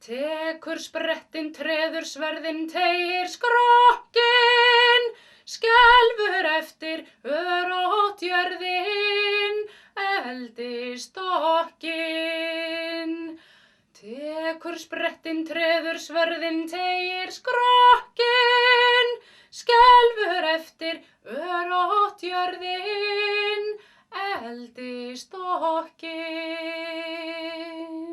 Tekur sprettinn, treður sverðinn, teygir skrokkinn, skelfur eftir örótt jörðin, eldistokkin. Tekur sprettinn, treður sverðinn, teygir skrokkinn, skelfur eftir örótt jörðin, eldistokkin.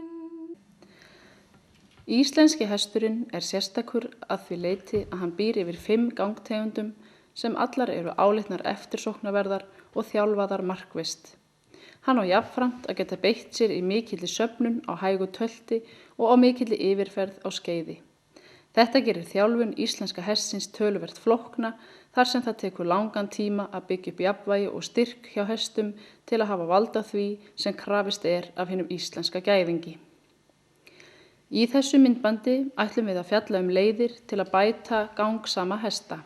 Íslenski hesturinn er sérstakur að því leyti að hann býr yfir 5 gangtegundum sem allar eru álitnar eftirsóknarverðar og þjálfaðar markvisst. Hann á jafnframt að geta beitt sér í mikilli söfnun á hægu tölti og á mikilli yfirferð á skeiði. Þetta gerir þjálfun íslenska hestsins töluvert flókna þar sem það tekur langan tíma að byggja upp jafnvægi og styrk hjá hestum til að hafa vald á því sem krafist er af hinum íslenska gæðingi. Í þessu myndbandi ætlum við að fjalla leiðir til að bæta gangsama hesta.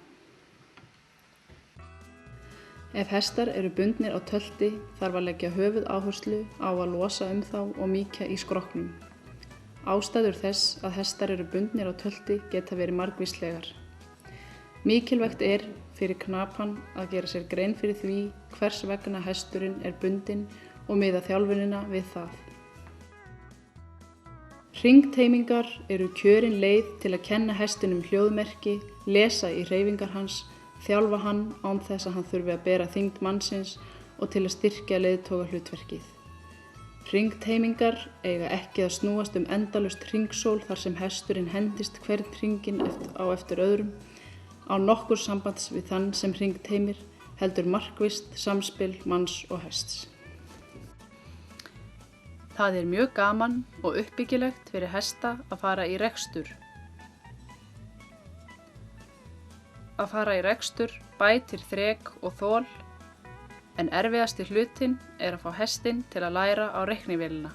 Ef hestar eru bundnir á tölti þarf að leggja höfuðáherslu á að losa þá og mýkja í skrokknum. Ástæður þess að hestar eru bundnir á tölti geta verið margvíslegar. Mikilvægt er fyrir knapan að gera sér grein fyrir því hvers vegna hesturinn er bundinn og miða þjálfunina við það. Hringteymingar eru kjörin leið til að kenna hestinum hljóðmerki, lesa í hreyfingar hans, þjálfa hann án þess að hann þurfi að bera þyngd mannsins og til að styrkja leiðtogahlutverkið. Hringteymingar eiga ekki að snúast endalaust hringsól þar sem hesturinn hendist hvern hringinn á eftir öðrum, á nokkur sambands við þann sem hringteymir, heldur markvisst samspil manns og hests. Það er mjög gaman og uppbyggilegt fyrir hesta að fara í rekstur. Að fara í rekstur bætir þrek og þol, en erfiðasti hlutinn er að fá hestinn til að læra á reiknivélina.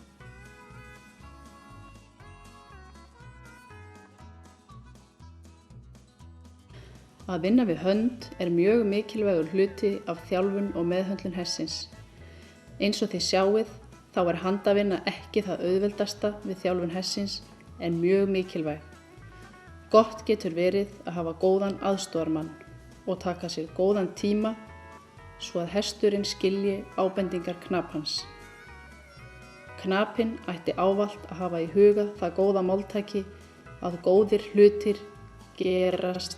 Að vinna við hönd er mjög mikilvægur hluti af þjálfun og meðhöndlun hestsins. Eins og þið sjáið, þá er handavinna ekki það auðveldasta við þjálfun hestsins en mjög mikilvæg. Gott getur verið að hafa góðan aðstoðarmann og taka sér góðan tíma svo að hesturinn skilji ábendingar knapans. Knapinn ætti ávallt að hafa í huga það góða máltæki að góðir hlutir gerast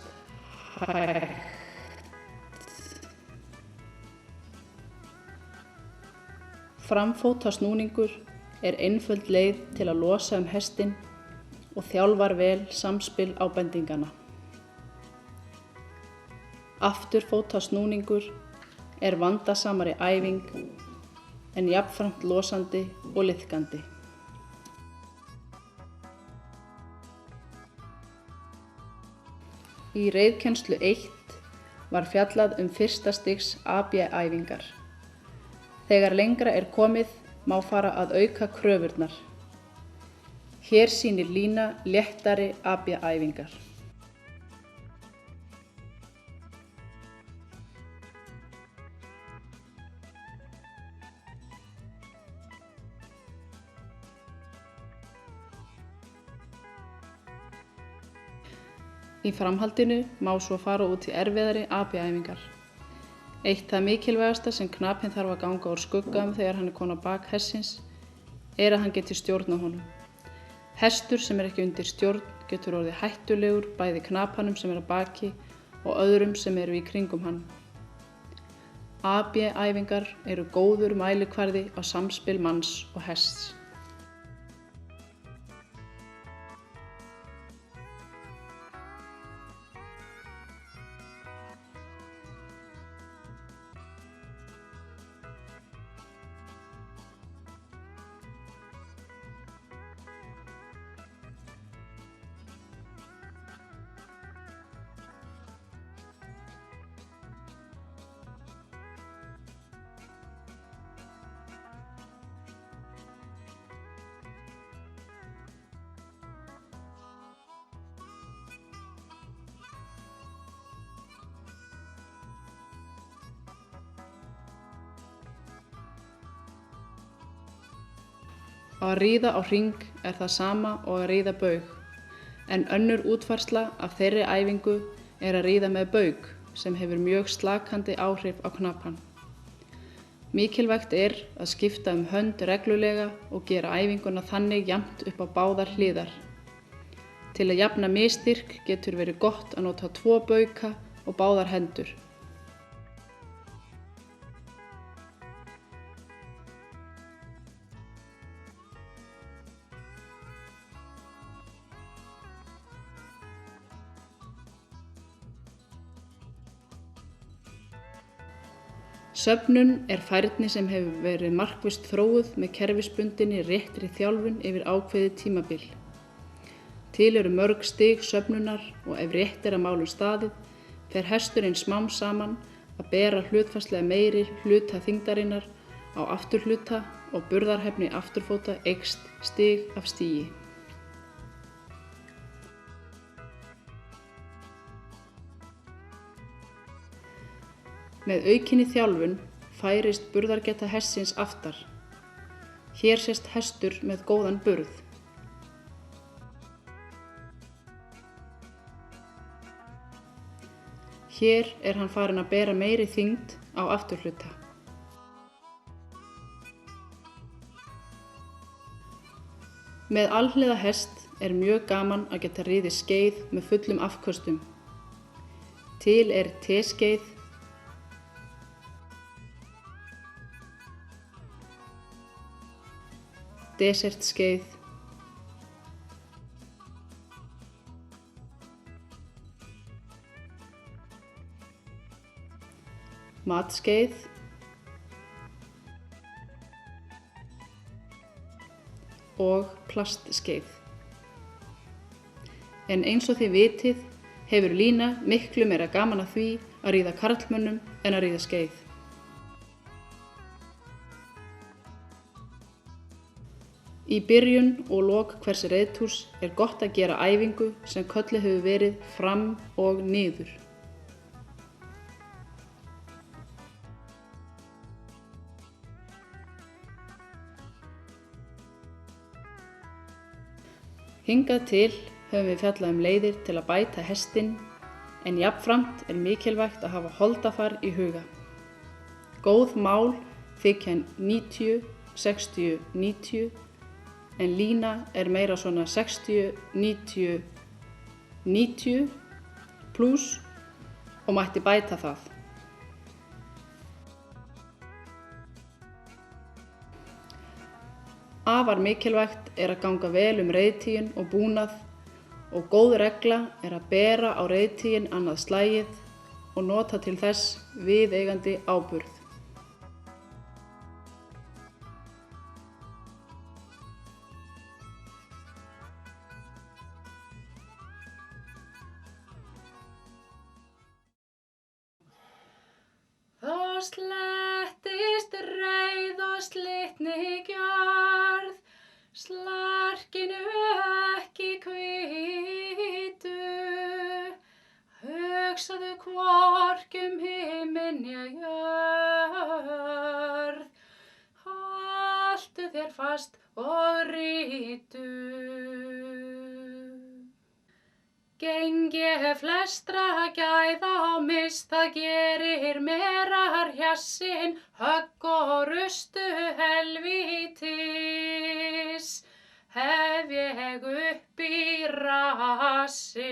hægt. Framfótasnúningur er einföld leið til að losa hestinn og þjálfar vel samspil ábendingana. Afturfótasnúningur er vandasamari æfing en jafnframt losandi og liðkandi. Í reiðkennslu 1 var fjallað fyrsta stigs AB-æfingar. Þegar lengra er komið má fara að auka kröfurnar. Hér sýnir Lína léttari AB-æfingar. Í framhaldinu má svo fara út í erfiðari AB-æfingar. Eitt það mikilvægasta sem knapinn þarf að ganga úr skugga þegar hann er kominn á bak hestsins er að hann geti stjórnað honum. Hestur sem er ekki undir stjórn getur orðið hættulegur bæði knapanum sem er að baki og öðrum sem eru í kringum hann. AB-æfingar eru góður mælikvarði á samspil manns og hests. Að ríða á hring er það sama og að ríða baug, en önnur útfærsla af þeirri æfingu er að ríða með baug sem hefur mjög slakandi áhrif á knapan. Mikilvægt er að skipta um hönd reglulega og gera æfinguna þannig jafnt upp á báðar hliðar. Til að jafna misstyrk getur verið gott að nota 2 bauka og báðar hendur. Söfnun er færni sem hefur verið markvisst þróuð með kerfisbundinni réttri þjálfun yfir ákveðið tímabil. Til eru mörg stig söfnunar og ef rétt er að málum staðið, fer hesturinn smám saman að bera hlutfallslega meiri hluta þyngdarinnar á afturhluta og burðarhæfni afturfóta eykst stig af stigi. Með aukinni þjálfun færist burðargeta hestsins aftar. Hér sést hestur með góðan burð. Hér er hann farinn að bera meiri þyngd á afturhluta. Með alhliða hest er mjög gaman að geta riðið skeið með fullum afköstum. Til er T-skeið, desertskeið, matskeið og plastskeið. En eins og þið vitið hefur Lína miklu meira gaman að því að ríða karlmönnum en að ríða skeið. Í byrjun og lok hvers reiðtúrs er gott að gera æfingu sem kölluð hefur verið fram og niður. Hingað til höfum við fjallað leiðir til að bæta hestinn, en jafnframt er mikilvægt að hafa holdafar í huga. Góð mál þykja 90, 60, 90, en Lína er meira svona 60, 90, 90 pluss og mætti bæta það. Afar mikilvægt er að ganga vel reiðtíginn og búnað og góð regla er að bera á reiðtíginn annað slagið og nota til þess viðeigandi áburð. Þá slettist reið og slitni gjörð, slarkinu ekki hvítu. Hugsaðu hvorki himinn né jörð, haltu þér fast og rítu. Gengi flestra gæða á mist, það gerir merar hjassinn, högg og rustu helvítis, hef ég upp í rassinn.